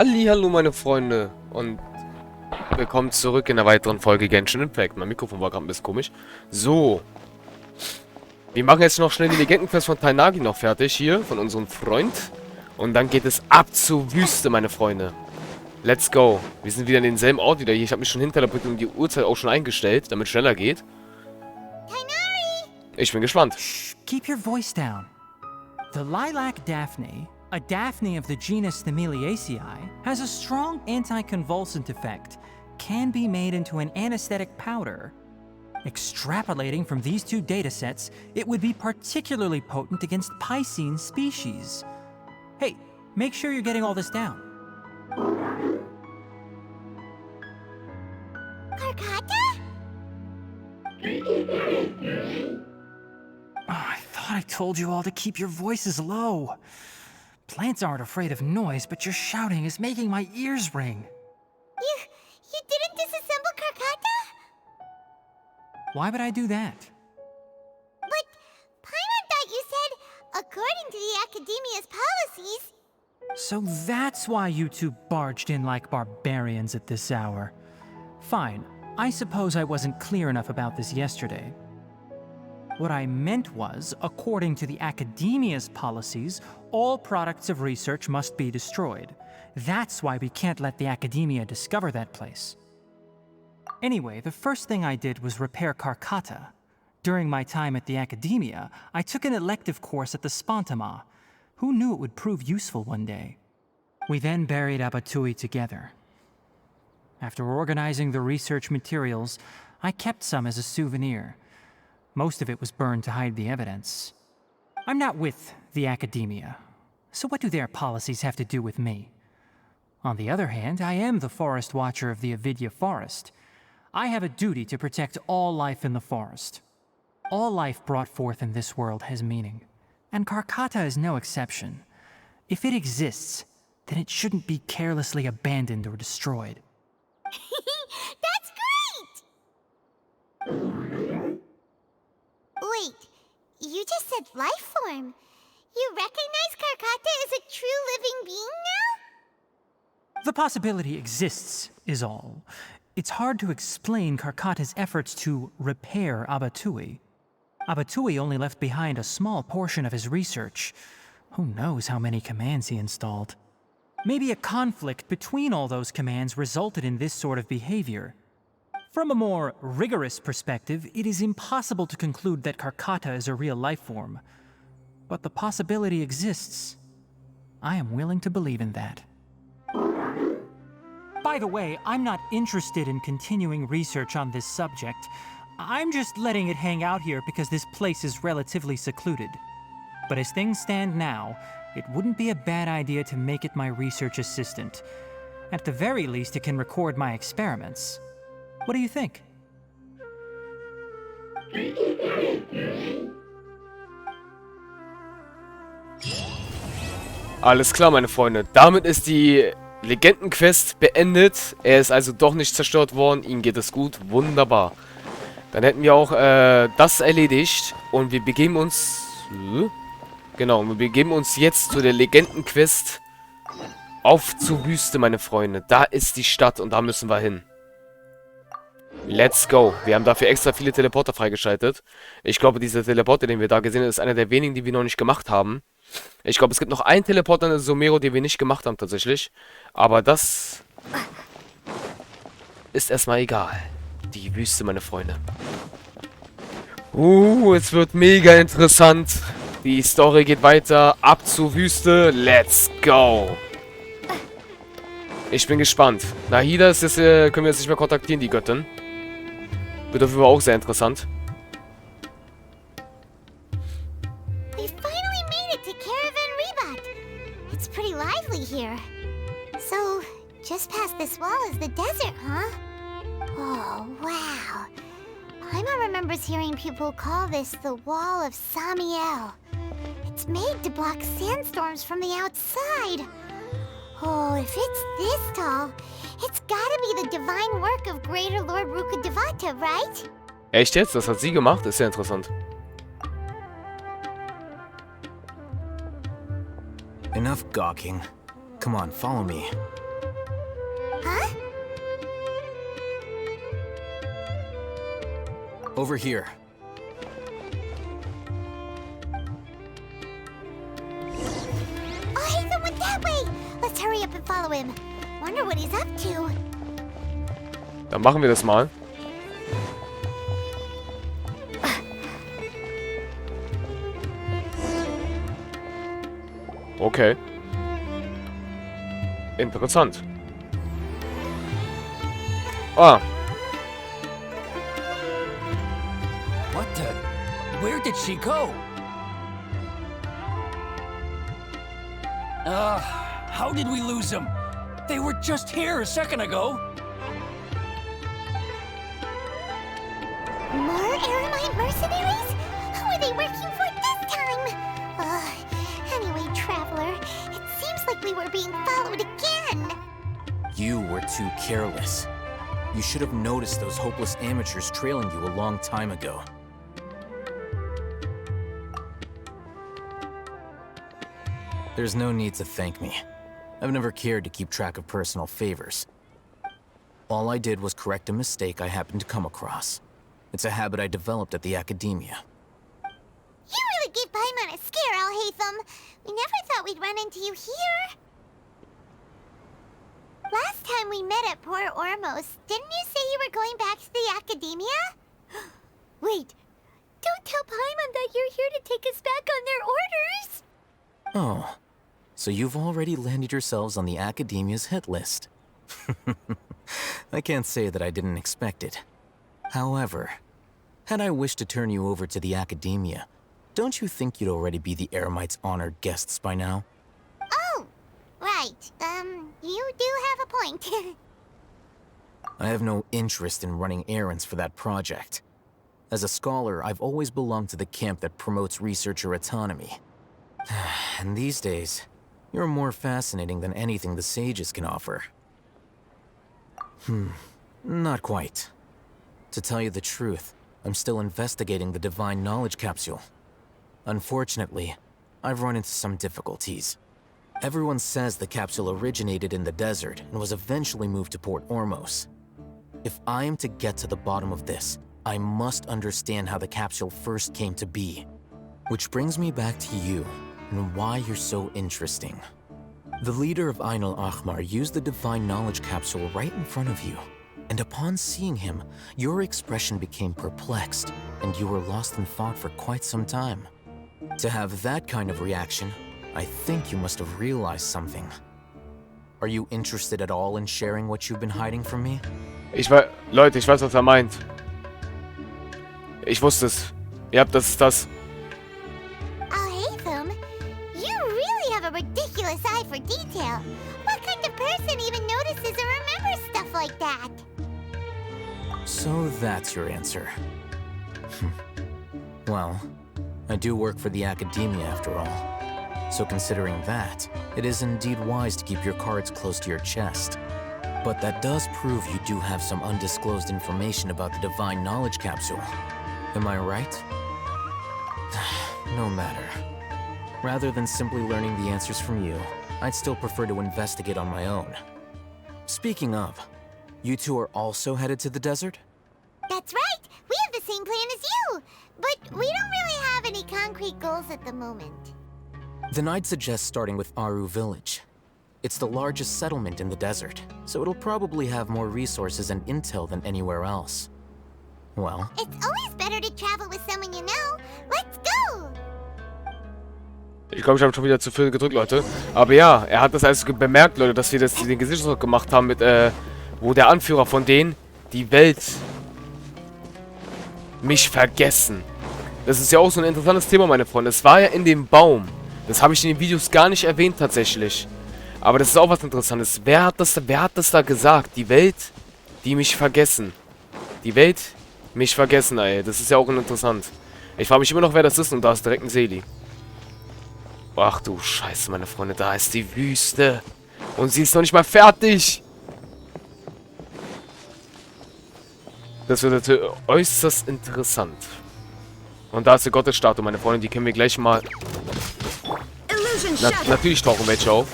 Hallihallo meine Freunde und willkommen zurück in einer weiteren Folge Genshin Impact. Mein Mikrofon war gerade ein bisschen komisch. So, wir machen jetzt noch schnell die Legendenquest von Tainagi noch fertig hier, von unserem Freund. Und dann geht es ab zur Wüste, meine Freunde. Let's go. Wir sind wieder in denselben Ort wieder hier. Ich habe mich schon hinter der Brücke um die Uhrzeit auch schon eingestellt, damit es schneller geht. Ich bin gespannt. Shh, keep your voice down. The lilac daphne, a daphne of the genus Thameliaceae, has a strong anticonvulsant effect, can be made into an anesthetic powder. Extrapolating from these two datasets, it would be particularly potent against Piscine species. Hey, make sure you're getting all this down. Karkata? Oh, I thought I told you all to keep your voices low. Plants aren't afraid of noise, but your shouting is making my ears ring. You didn't disassemble Karkata? Why would I do that? But Paimon thought you said, according to the Academia's policies... So that's why you two barged in like barbarians at this hour. Fine, I suppose I wasn't clear enough about this yesterday. What I meant was, according to the Academia's policies, all products of research must be destroyed. That's why we can't let the Academia discover that place. Anyway, the first thing I did was repair Karkata. During my time at the Academia, I took an elective course at the Spontama. Who knew it would prove useful one day? We then buried Abatui together. After organizing the research materials, I kept some as a souvenir. Most of it was burned to hide the evidence. I'm not with the Academia, so what do their policies have to do with me? On the other hand, I am the Forest Watcher of the Avidya Forest. I have a duty to protect all life in the forest. All life brought forth in this world has meaning, and Karkata is no exception. If it exists, then it shouldn't be carelessly abandoned or destroyed. That's great! Wait, you just said life form. You recognize Karkata as a true living being now? The possibility exists, is all. It's hard to explain Karkata's efforts to repair Abatui. Abatui only left behind a small portion of his research. Who knows how many commands he installed? Maybe a conflict between all those commands resulted in this sort of behavior. From a more rigorous perspective, it is impossible to conclude that Karkata is a real life form. But the possibility exists. I am willing to believe in that. By the way, I'm not interested in continuing research on this subject. I'm just letting it hang out here because this place is relatively secluded. But as things stand now, it wouldn't be a bad idea to make it my research assistant. At the very least, it can record my experiments. What do you think? Alles klar, meine Freunde. Damit ist die Legendenquest beendet. Er ist also doch nicht zerstört worden. Ihm geht es gut. Wunderbar. Dann hätten wir auch das erledigt. Und wir begeben uns... Genau, wir begeben uns jetzt zu der Legendenquest auf zur Wüste, meine Freunde. Da ist die Stadt und da müssen wir hin. Let's go. Wir haben dafür extra viele Teleporter freigeschaltet. Ich glaube, dieser Teleporter, den wir da gesehen haben, ist einer der wenigen, die wir noch nicht gemacht haben. Ich glaube, es gibt noch einen Teleporter in der Somero, den wir nicht gemacht haben tatsächlich. Aber das ist erstmal egal. Die Wüste, meine Freunde. Es wird mega interessant. Die Story geht weiter. Ab zur Wüste. Let's go. Ich bin gespannt. Nahida ist jetzt, können wir jetzt nicht mehr kontaktieren, die Göttin. Wird auf jeden Fall auch sehr interessant. We finally made it to Caravan Rebat. It's pretty lively here. So, just past this wall is the desert, huh? Oh, wow. Paimon remembers hearing people call this the Wall of Samiel. It's made to block sandstorms from the outside. Oh, if it's this tall, it's gotta be the divine work of Greater Lord Rukkhadevata, right? Echt jetzt? Das hat sie gemacht? Ist ja interessant. Enough gawking. Come on, follow me. Over here. Oh, Hatham went that way. Let's hurry up and follow him. Wonder what he's up to. Dann machen wir das mal. Okay. Interessant. Ah. What the? Where did she go? How did we lose them? They were just here a second ago. More Eremite mercenaries? Who are they working for this time? Anyway, Traveler, it seems like we were being followed again. You were too careless. You should have noticed those hopeless amateurs trailing you a long time ago. There's no need to thank me. I've never cared to keep track of personal favors. All I did was correct a mistake I happened to come across. It's a habit I developed at the academia. You really gave Paimon a scare, Al-Hatham. We never thought we'd run into you here. Last time we met at Port Ormos, didn't you say you were going back to the academia? Wait, don't tell Paimon that you're here to take us back on their orders. Oh, so you've already landed yourselves on the academia's hit list. I can't say that I didn't expect it. However, had I wished to turn you over to the academia, don't you think you'd already be the Eremites' honored guests by now? Oh, right. You do have a point. I have no interest in running errands for that project. As a scholar, I've always belonged to the camp that promotes researcher autonomy. And these days, you're more fascinating than anything the sages can offer. Not quite. To tell you the truth, I'm still investigating the Divine Knowledge Capsule. Unfortunately, I've run into some difficulties. Everyone says the capsule originated in the desert and was eventually moved to Port Ormos. If I am to get to the bottom of this, I must understand how the capsule first came to be. Which brings me back to you, and why you're so interesting. The leader of Ain al-Ahmar used the Divine Knowledge Capsule right in front of you, and upon seeing him, your expression became perplexed, and you were lost in thought for quite some time. To have that kind of reaction, I think you must have realized something. Are you interested at all in sharing what you've been hiding from me? Leute, ich weiß, was er meint. Ich wusste es. Ihr habt das. Al-Hatham, you really have a ridiculous eye for detail. What kind of person even notices or remembers stuff like that? So that's your answer. Well, I do work for the academia after all. So considering that, it is indeed wise to keep your cards close to your chest. But that does prove you do have some undisclosed information about the Divine Knowledge Capsule. Am I right? No matter. Rather than simply learning the answers from you, I'd still prefer to investigate on my own. Speaking of, you two are also headed to the desert? That's right! We have the same plan as you! But we don't really have any concrete goals at the moment. Then I'd suggest starting with Aru Village. It's the largest settlement in the desert, so it'll probably have more resources and intel than anywhere else. Well, It's always better to travel with someone you know. Let's go! Ich glaube, ich habe schon wieder zu viel gedrückt, Leute. Aber ja, er hat das also bemerkt, Leute, dass wir den Gesichtsausdruck gemacht haben mit, wo der Anführer von denen die Welt mich vergessen. Das ist ja auch so ein interessantes Thema, meine Freunde. Es war ja in dem Baum. Das habe ich in den Videos gar nicht erwähnt, tatsächlich. Aber das ist auch was Interessantes. Wer hat das da gesagt? Die Welt, die mich vergessen. Die Welt, mich vergessen, ey. Das ist ja auch interessant. Ich frage mich immer noch, wer das ist. Und da ist direkt ein Seeli. Ach du Scheiße, meine Freunde. Da ist die Wüste. Und sie ist noch nicht mal fertig. Das wird äußerst interessant. Und da ist die Gottesstatue, meine Freunde. Die können wir gleich mal... Natürlich tauchen welche auf.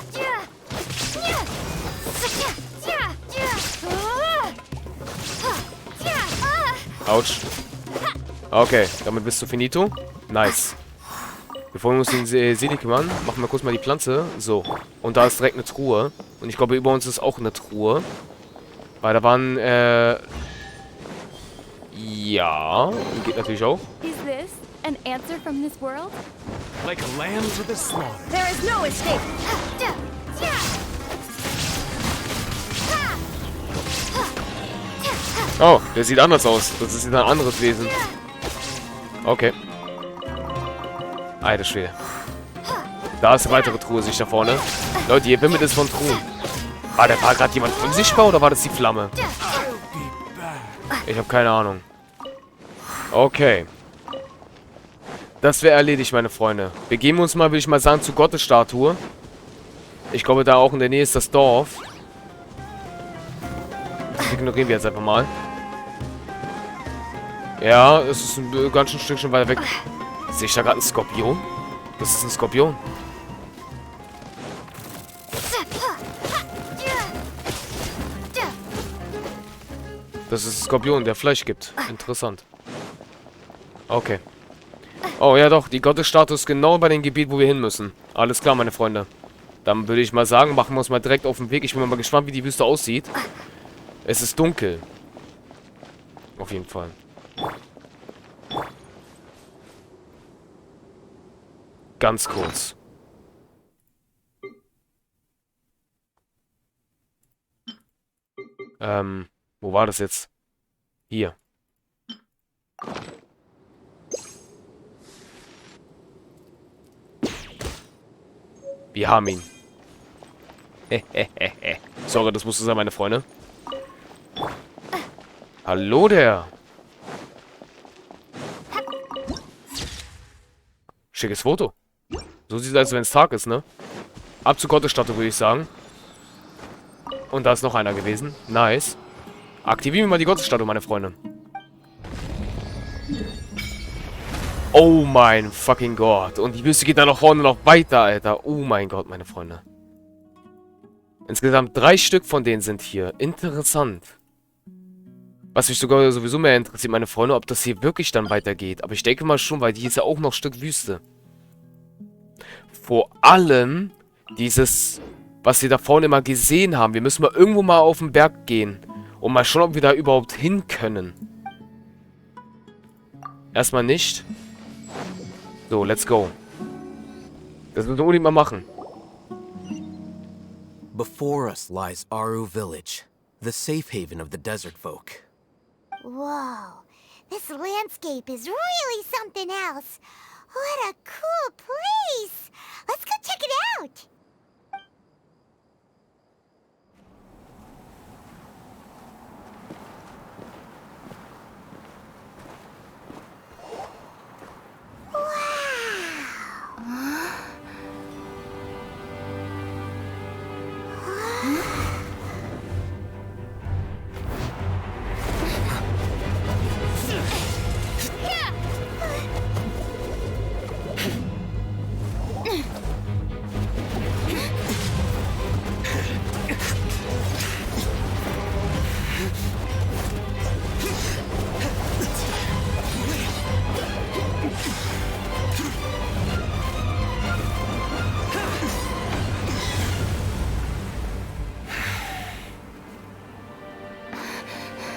Autsch. Okay, damit bist du finito. Nice. Bevor wir uns den Selig kümmern, machen wir kurz mal die Pflanze. So. Und da ist direkt eine Truhe. Und ich glaube, über uns ist auch eine Truhe. Weil da waren, ja. Geht natürlich auch. Is this an answer from this world? Like a lamb to the slaughter. There is no escape. Oh, der sieht anders aus. Das ist ein anderes Wesen. Okay. Alter Schwede. Da ist eine weitere Truhe, sich da vorne. Leute, hier wimmelt es von Truhen. Ah, da war gerade jemand unsichtbar oder war das die Flamme? Ich habe keine Ahnung. Okay. Das wäre erledigt, meine Freunde. Begeben wir uns mal, würde ich mal sagen, zur Gottesstatue. Ich glaube, da auch in der Nähe ist das Dorf. Das ignorieren wir jetzt einfach mal. Ja, es ist ein ganz schön Stückchen weiter weg. Sehe ich da gerade einen Skorpion? Das ist ein Skorpion. Das ist ein Skorpion, der Fleisch gibt. Interessant. Okay. Oh, ja doch. Die Gottesstatue ist genau bei dem Gebiet, wo wir hin müssen. Alles klar, meine Freunde. Dann würde ich mal sagen, machen wir uns mal direkt auf den Weg. Ich bin mal gespannt, wie die Wüste aussieht. Es ist dunkel. Auf jeden Fall. Ganz kurz. Wo war das jetzt? Hier. Wir haben ihn. Sorry, das musste sein, meine Freunde. Hallo der. Schickes Foto. So sieht es aus, wenn es Tag ist, ne? Ab zur Gottesstatue, würde ich sagen. Und da ist noch einer gewesen. Nice. Aktivieren wir mal die Gottesstatue, meine Freunde. Oh mein fucking Gott. Und die Wüste geht da noch vorne noch weiter, Alter. Oh mein Gott, meine Freunde. Insgesamt 3 Stück von denen sind hier. Interessant. Was mich sogar sowieso mehr interessiert, meine Freunde, ob das hier wirklich dann weitergeht. Aber ich denke mal schon, weil die ist ja auch noch ein Stück Wüste. Vor allem dieses, was wir da vorne immer gesehen haben. Wir müssen mal irgendwo mal auf den Berg gehen. Und mal schauen, ob wir da überhaupt hin können. Erstmal nicht. So, let's go. Das müssen wir unbedingt mal machen. Before us lies Aru Village, the safe haven of the desert folk. Whoa, this landscape is really something else. What a cool place! Let's go check it out!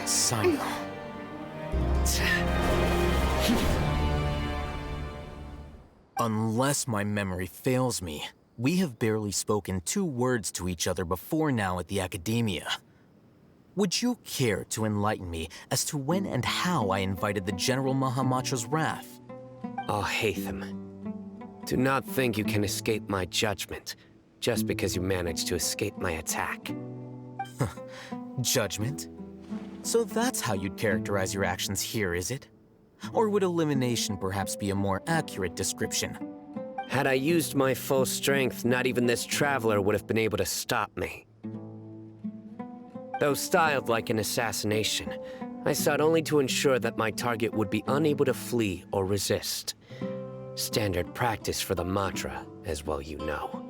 Simon. Unless my memory fails me, we have barely spoken 2 words to each other before now at the Academia. Would you care to enlighten me as to when and how I invited the General Mahamatra's wrath? Oh, Hatham. Do not think you can escape my judgment, just because you managed to escape my attack. Judgment? So that's how you'd characterize your actions here, is it? Or would elimination perhaps be a more accurate description? Had I used my full strength, not even this traveler would have been able to stop me. Though styled like an assassination, I sought only to ensure that my target would be unable to flee or resist. Standard practice for the Matra, as well you know.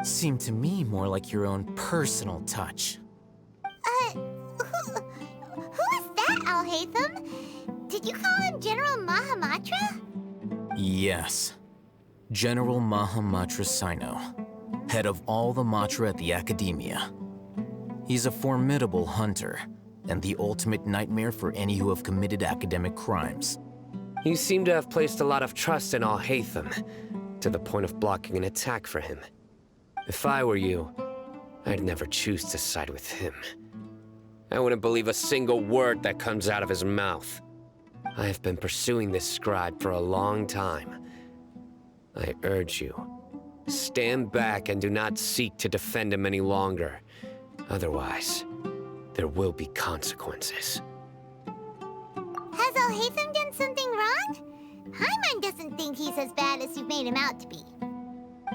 Seemed to me more like your own personal touch. Who is that, Al-Haytham? Did you call him General Mahamatra? Yes. General Mahamatra Sino, head of all the Matra at the Academia. He's a formidable hunter, and the ultimate nightmare for any who have committed academic crimes. You seem to have placed a lot of trust in Al-Haytham, to the point of blocking an attack for him. If I were you, I'd never choose to side with him. I wouldn't believe a single word that comes out of his mouth. I have been pursuing this scribe for a long time. I urge you, stand back and do not seek to defend him any longer. Otherwise, there will be consequences. Has Al-Haytham done something wrong? Paimon doesn't think he's as bad as you've made him out to be.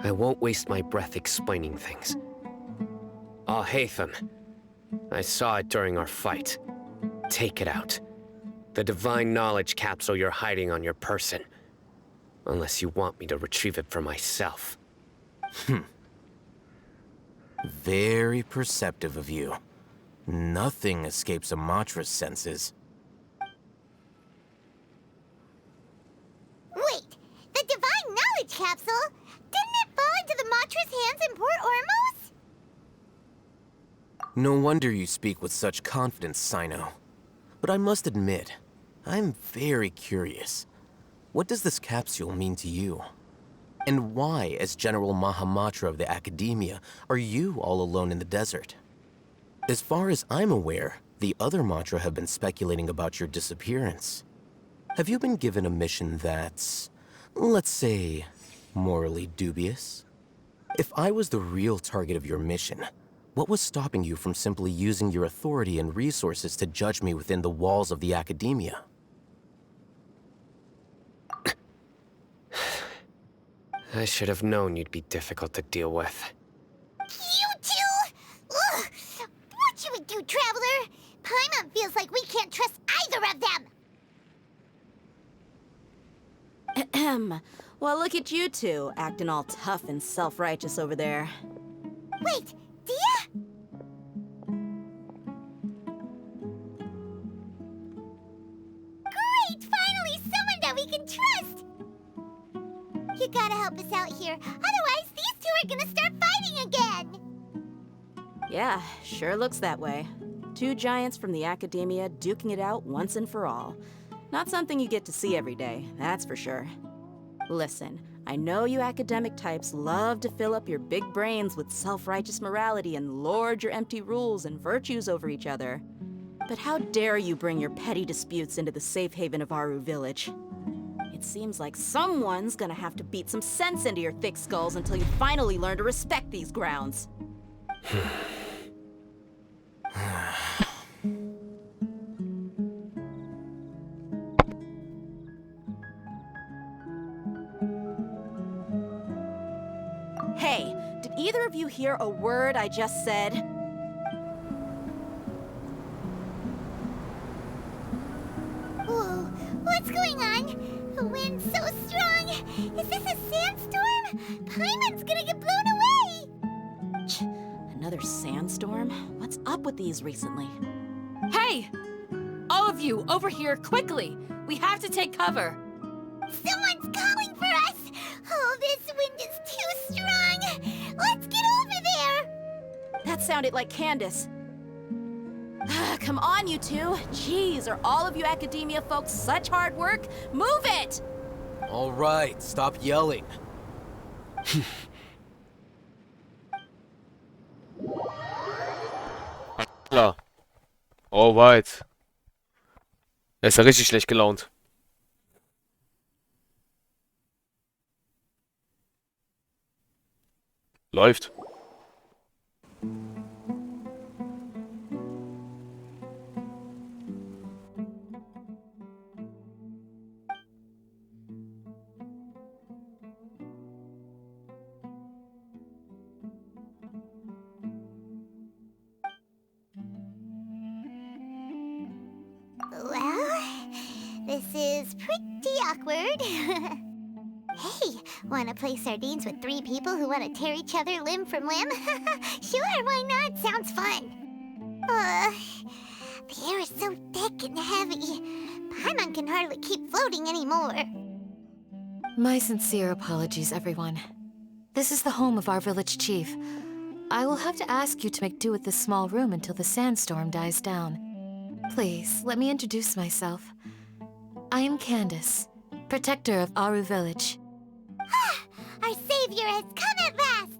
I won't waste my breath explaining things. Al-Haytham, I saw it during our fight. Take it out. The divine knowledge capsule you're hiding on your person. Unless you want me to retrieve it for myself. Very perceptive of you. Nothing escapes a Matra's senses. Wait, the divine knowledge capsule? Didn't it fall into the Matra's hands in Port Ormos? No wonder you speak with such confidence, Sino. But I must admit, I'm very curious. What does this capsule mean to you? And why, as General Mahamatra of the Academia, are you all alone in the desert? As far as I'm aware, the other Matra have been speculating about your disappearance. Have you been given a mission that's, let's say, morally dubious? If I was the real target of your mission, what was stopping you from simply using your authority and resources to judge me within the walls of the Academia? I should have known you'd be difficult to deal with. You two? Ugh! What should we do, Traveler? Paimon feels like we can't trust either of them. Ahem. Well, look at you two, acting all tough and self-righteous over there. Wait, Dia? Great! Finally, someone that we can trust! You gotta help us out here, otherwise these two are gonna start fighting again! Yeah, sure looks that way. Two giants from the Academia duking it out once and for all. Not something you get to see every day, that's for sure. Listen, I know you academic types love to fill up your big brains with self-righteous morality and lord your empty rules and virtues over each other. But how dare you bring your petty disputes into the safe haven of Aru Village? It seems like someone's gonna have to beat some sense into your thick skulls until you finally learn to respect these grounds. Hey, did either of you hear a word I just said? Whoa, what's going on? The wind's so strong! Is this a sandstorm? Paimon's gonna get blown away! Another sandstorm? What's up with these recently? Hey! All of you, over here, quickly! We have to take cover! Someone's calling for us! Oh, this wind is too strong! Let's get over there! That sounded like Candace. Come on, you two. Jeez, are all of you Academia folks such hard work? Move it! All right, stop yelling. Klar. Alright. Er ist ja richtig schlecht gelaunt. Läuft. Well, this is pretty awkward. Hey, wanna play sardines with 3 people who wanna tear each other limb from limb? Sure, why not? Sounds fun. The air is so thick and heavy. Paimon can hardly keep floating anymore. My sincere apologies, everyone. This is the home of our village chief. I will have to ask you to make do with this small room until the sandstorm dies down. Please, let me introduce myself. I am Candace, protector of Aru Village. Our savior has come at last!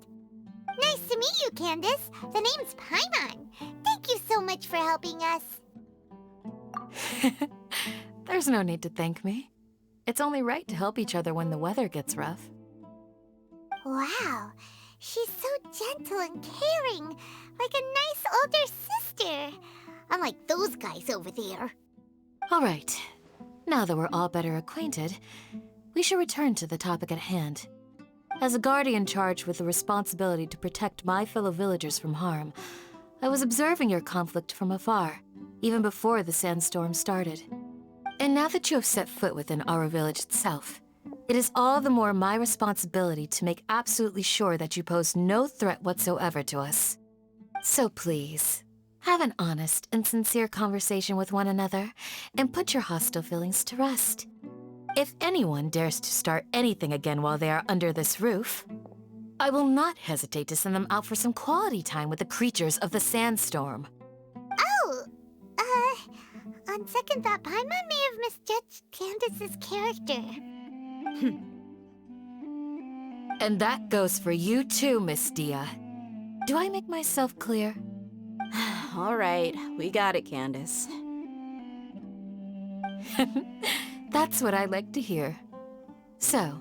Nice to meet you, Candace. The name's Paimon. Thank you so much for helping us. There's no need to thank me. It's only right to help each other when the weather gets rough. Wow, she's so gentle and caring, like a nice older sister. Unlike those guys over there. All right. Now that we're all better acquainted, we should return to the topic at hand. As a guardian charged with the responsibility to protect my fellow villagers from harm, I was observing your conflict from afar, even before the sandstorm started. And now that you have set foot within our village itself, it is all the more my responsibility to make absolutely sure that you pose no threat whatsoever to us. So please, have an honest and sincere conversation with one another, and put your hostile feelings to rest. If anyone dares to start anything again while they are under this roof, I will not hesitate to send them out for some quality time with the creatures of the sandstorm. Oh, on second thought, Paimon may have misjudged Candace's character. And that goes for you too, Miss Dia. Do I make myself clear? All right, we got it, Candace. That's what I like to hear. So,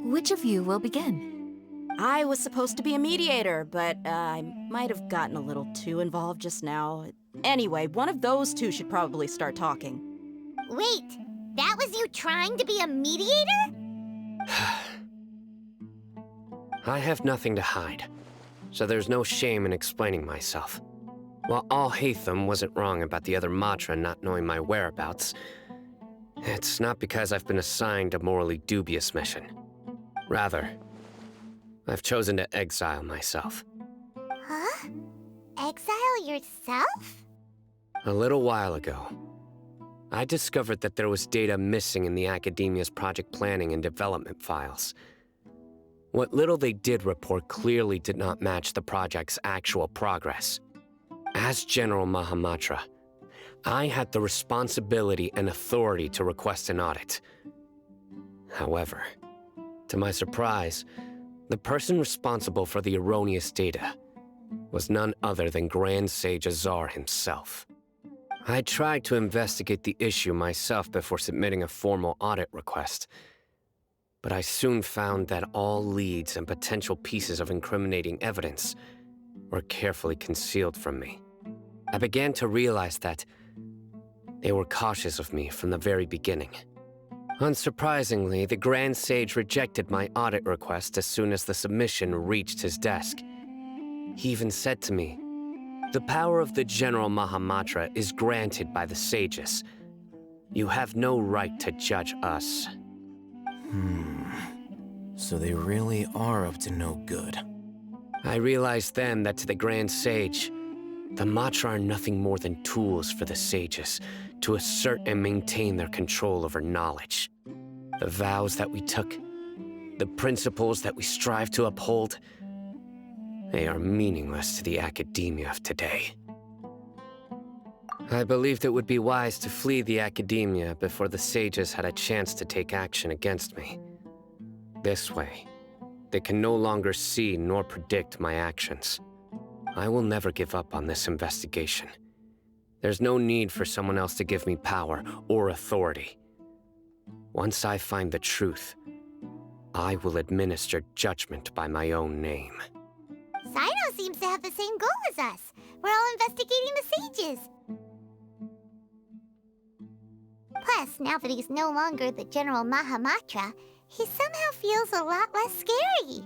which of you will begin? I was supposed to be a mediator, but I might have gotten a little too involved just now. Anyway, one of those two should probably start talking. Wait, that was you trying to be a mediator? I have nothing to hide, so there's no shame in explaining myself. While All Hatham wasn't wrong about the other Matra not knowing my whereabouts, it's not because I've been assigned a morally dubious mission. Rather, I've chosen to exile myself. Huh? Exile yourself? A little while ago, I discovered that there was data missing in the Academia's project planning and development files. What little they did report clearly did not match the project's actual progress. As General Mahamatra, I had the responsibility and authority to request an audit. However, to my surprise, the person responsible for the erroneous data was none other than Grand Sage Azar himself. I tried to investigate the issue myself before submitting a formal audit request, but I soon found that all leads and potential pieces of incriminating evidence were carefully concealed from me. I began to realize that they were cautious of me from the very beginning. Unsurprisingly, the Grand Sage rejected my audit request as soon as the submission reached his desk. He even said to me, "The power of the General Mahamatra is granted by the sages. You have no right to judge us." So they really are up to no good. I realized then that to the Grand Sage, the Matra are nothing more than tools for the sages to assert and maintain their control over knowledge. The vows that we took, the principles that we strive to uphold, they are meaningless to the academia of today. I believed it would be wise to flee the academia before the sages had a chance to take action against me. This way, they can no longer see nor predict my actions. I will never give up on this investigation. There's no need for someone else to give me power or authority. Once I find the truth, I will administer judgment by my own name. Sino seems to have the same goal as us. We're all investigating the sages. Plus, now that he's no longer the General Mahamatra, he somehow feels a lot less scary.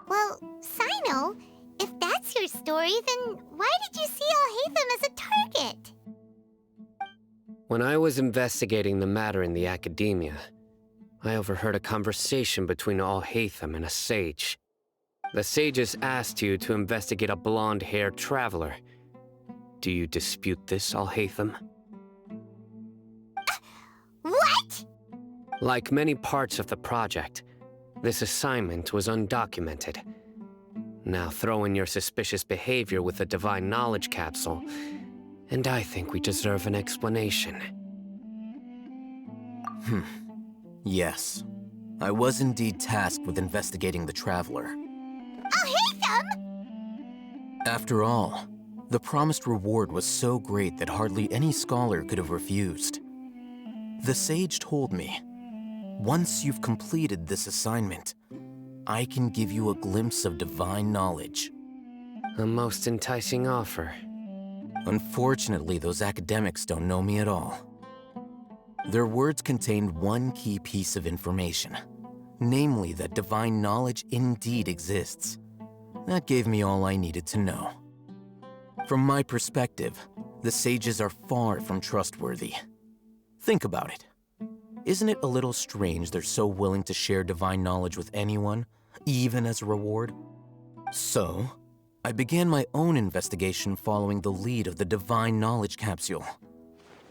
Well, Sino, if that's your story, then why did you see Al-Hatham as a target? When I was investigating the matter in the academia, I overheard a conversation between Al-Hatham and a sage. The sages asked you to investigate a blonde-haired traveler. Do you dispute this, Alhaitham? What? Like many parts of the project, this assignment was undocumented. Now throw in your suspicious behavior with the Divine Knowledge Capsule, and I think we deserve an explanation. Yes. I was indeed tasked with investigating the Traveler. After all, the promised reward was so great that hardly any scholar could have refused. The sage told me, once you've completed this assignment, I can give you a glimpse of divine knowledge. A most enticing offer. Unfortunately, those academics don't know me at all. Their words contained one key piece of information, namely that divine knowledge indeed exists. That gave me all I needed to know. From my perspective, the sages are far from trustworthy. Think about it. Isn't it a little strange they're so willing to share divine knowledge with anyone, even as a reward? So, I began my own investigation following the lead of the Divine Knowledge Capsule.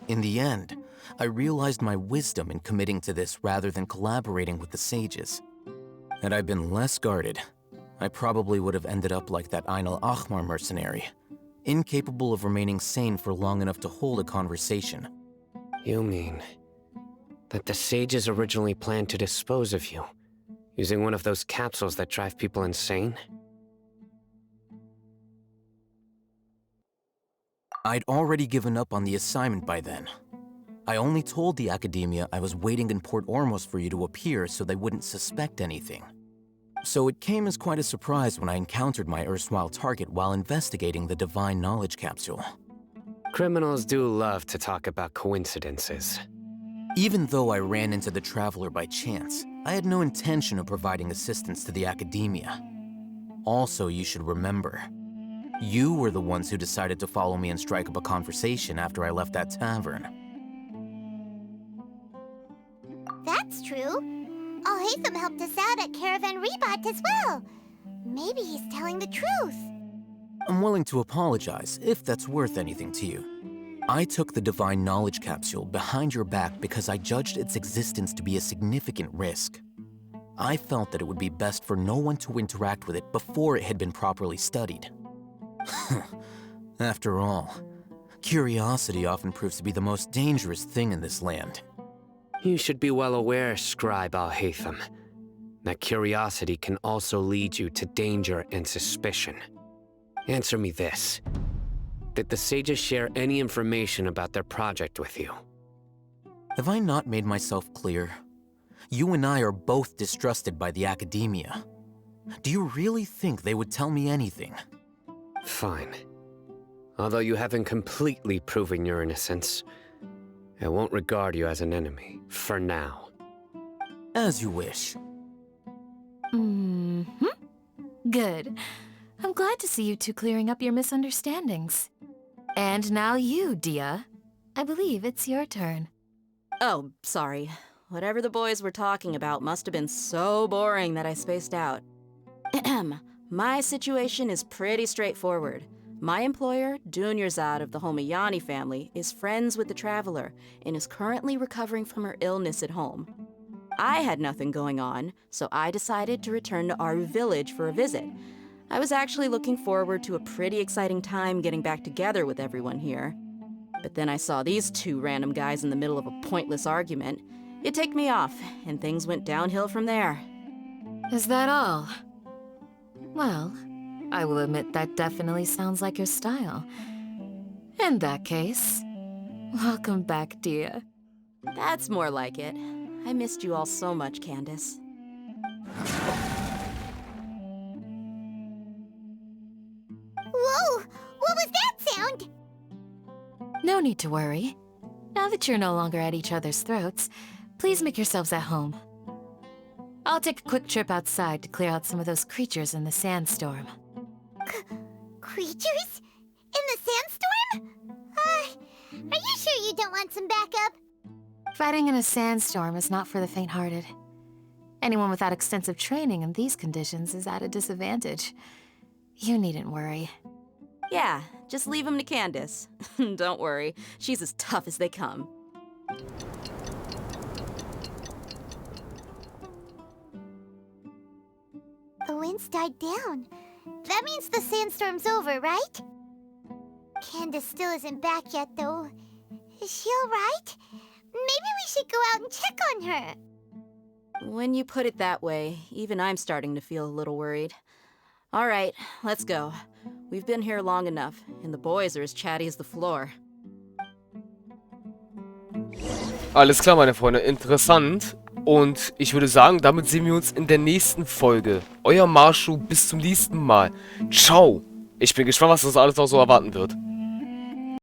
In the end, I realized my wisdom in committing to this rather than collaborating with the sages. Had I been less guarded, I probably would have ended up like that Eine Achmar mercenary, incapable of remaining sane for long enough to hold a conversation. You mean that the sages originally planned to dispose of you, using one of those capsules that drive people insane? I'd already given up on the assignment by then. I only told the Academia I was waiting in Port Ormos for you to appear so they wouldn't suspect anything. So it came as quite a surprise when I encountered my erstwhile target while investigating the Divine Knowledge Capsule. Criminals do love to talk about coincidences. Even though I ran into the Traveler by chance, I had no intention of providing assistance to the Academia. Also, you should remember, you were the ones who decided to follow me and strike up a conversation after I left that tavern. That's true. Alhaitham helped us out at Caravan Rebat as well. Maybe he's telling the truth. I'm willing to apologize, if that's worth anything to you. I took the Divine Knowledge Capsule behind your back because I judged its existence to be a significant risk. I felt that it would be best for no one to interact with it before it had been properly studied. After all, curiosity often proves to be the most dangerous thing in this land. You should be well aware, Scribe Alhaitham, that curiosity can also lead you to danger and suspicion. Answer me this. Did the sages share any information about their project with you? Have I not made myself clear? You and I are both distrusted by the Academia. Do you really think they would tell me anything? Fine. Although you haven't completely proven your innocence, I won't regard you as an enemy, for now. As you wish. Good. I'm glad to see you two clearing up your misunderstandings. And now you, Dia. I believe it's your turn. Oh, sorry. Whatever the boys were talking about must have been so boring that I spaced out. My situation is pretty straightforward. My employer, Dunyarzad of the Homayani family, is friends with the Traveler and is currently recovering from her illness at home. I had nothing going on, so I decided to return to our village for a visit. I was actually looking forward to a pretty exciting time getting back together with everyone here. But then I saw these two random guys in the middle of a pointless argument. It ticked me off, and things went downhill from there. Is that all? Well, I will admit that definitely sounds like your style. In that case, welcome back, Dia. That's more like it. I missed you all so much, Candace. Whoa! What was that sound? No need to worry. Now that you're no longer at each other's throats, please make yourselves at home. I'll take a quick trip outside to clear out some of those creatures in the sandstorm. Creatures? In the sandstorm? Are you sure you don't want some backup? Fighting in a sandstorm is not for the faint-hearted. Anyone without extensive training in these conditions is at a disadvantage. You needn't worry. Yeah, just leave him to Candace. Don't worry, she's as tough as they come. The wind's died down. That means the sandstorm's over, right? Candace still isn't back yet, though. Is she alright? Maybe we should go out and check on her. When you put it that way, even I'm starting to feel a little worried. All right, let's go. We've been here long enough, and the boys are as chatty as the floor. Alles klar, meine Freunde. Interessant. Und ich würde sagen, damit sehen wir uns in der nächsten Folge. Euer Marschu, bis zum nächsten Mal. Ciao. Ich bin gespannt, was uns alles noch so erwarten wird.